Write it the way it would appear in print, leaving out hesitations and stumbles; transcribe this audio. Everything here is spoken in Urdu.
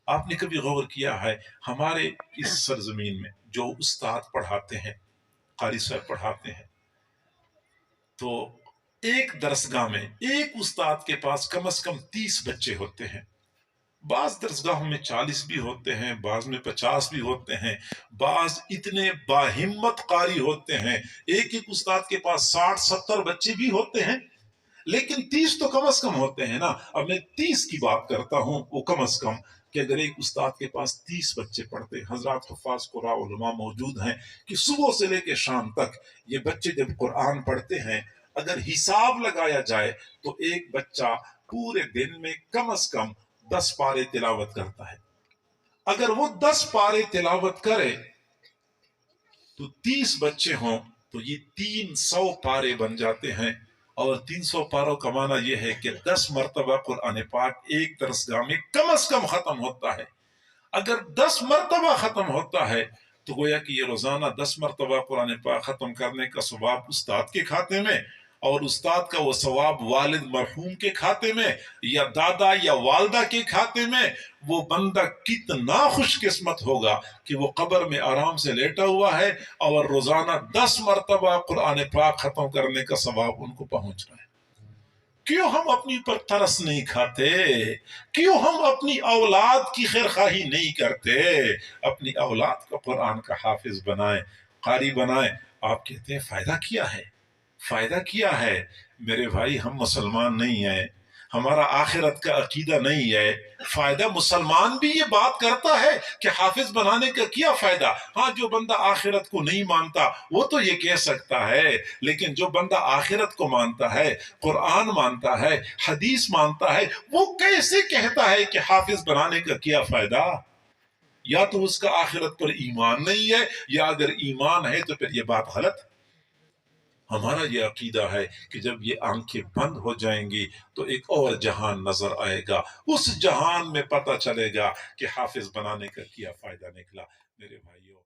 آپ نے کبھی غور کیا ہے ہمارے اس سرزمین میں جو استاد پڑھاتے ہیں، قاری صاحب پڑھاتے ہیں، تو ایک درسگاہ میں ایک استاد کے پاس کم از کم 30 بچے ہوتے ہیں۔ بعض درسگاہوں میں 40 بھی ہوتے ہیں، بعض میں 50 بھی ہوتے ہیں، بعض اتنے باہمت قاری ہوتے ہیں ایک ایک استاد کے پاس 60-70 بچے بھی ہوتے ہیں، لیکن 30 تو کم از کم ہوتے ہیں نا۔ اب میں 30 کی بات کرتا ہوں، وہ کم از کم کہ اگر ایک استاد کے پاس 30 بچے پڑھتے، حضرات حفاظ قرآن علماء موجود ہیں کہ صبح سے لے کے شام تک یہ بچے جب قرآن پڑھتے ہیں، اگر حساب لگایا جائے تو ایک بچہ پورے دن میں کم از کم 10 پارے تلاوت کرتا ہے۔ اگر وہ 10 پارے تلاوت کرے تو 30 بچے ہوں تو یہ 300 پارے بن جاتے ہیں، اور 300 پاروں کا معنی یہ ہے کہ 10 مرتبہ قرآن پاک ایک درسگاہ میں کم از کم ختم ہوتا ہے۔ اگر 10 مرتبہ ختم ہوتا ہے تو گویا کہ یہ روزانہ 10 مرتبہ قرآن پاک ختم کرنے کا ثواب استاد کے کھاتے میں، اور استاد کا وہ ثواب والد مرحوم کے کھاتے میں یا دادا یا والدہ کے کھاتے میں۔ وہ بندہ کتنا خوش قسمت ہوگا کہ وہ قبر میں آرام سے لیٹا ہوا ہے اور روزانہ 10 مرتبہ قرآن پاک ختم کرنے کا ثواب ان کو پہنچ رہا ہے۔ کیوں ہم اپنی پر ترس نہیں کھاتے؟ کیوں ہم اپنی اولاد کی خیر خواہی نہیں کرتے؟ اپنی اولاد کو قرآن کا حافظ بنائیں، قاری بنائیں۔ آپ کہتے ہیں فائدہ کیا ہے؟ فائدہ کیا ہے؟ میرے بھائی، ہم مسلمان نہیں ہیں، ہمارا آخرت کا عقیدہ نہیں ہے۔ فائدہ مسلمان بھی یہ بات کرتا ہے کہ حافظ بنانے کا کیا فائدہ؟ ہاں، جو بندہ آخرت کو نہیں مانتا وہ تو یہ کہہ سکتا ہے، لیکن جو بندہ آخرت کو مانتا ہے، قرآن مانتا ہے، حدیث مانتا ہے، وہ کیسے کہتا ہے کہ حافظ بنانے کا کیا فائدہ؟ یا تو اس کا آخرت پر ایمان نہیں ہے، یا اگر ایمان ہے تو پھر یہ بات غلط ہے۔ ہمارا یہ عقیدہ ہے کہ جب یہ آنکھیں بند ہو جائیں گی تو ایک اور جہان نظر آئے گا، اس جہان میں پتہ چلے گا کہ حافظ بنانے کا کیا فائدہ نکلا۔ میرے بھائیوں،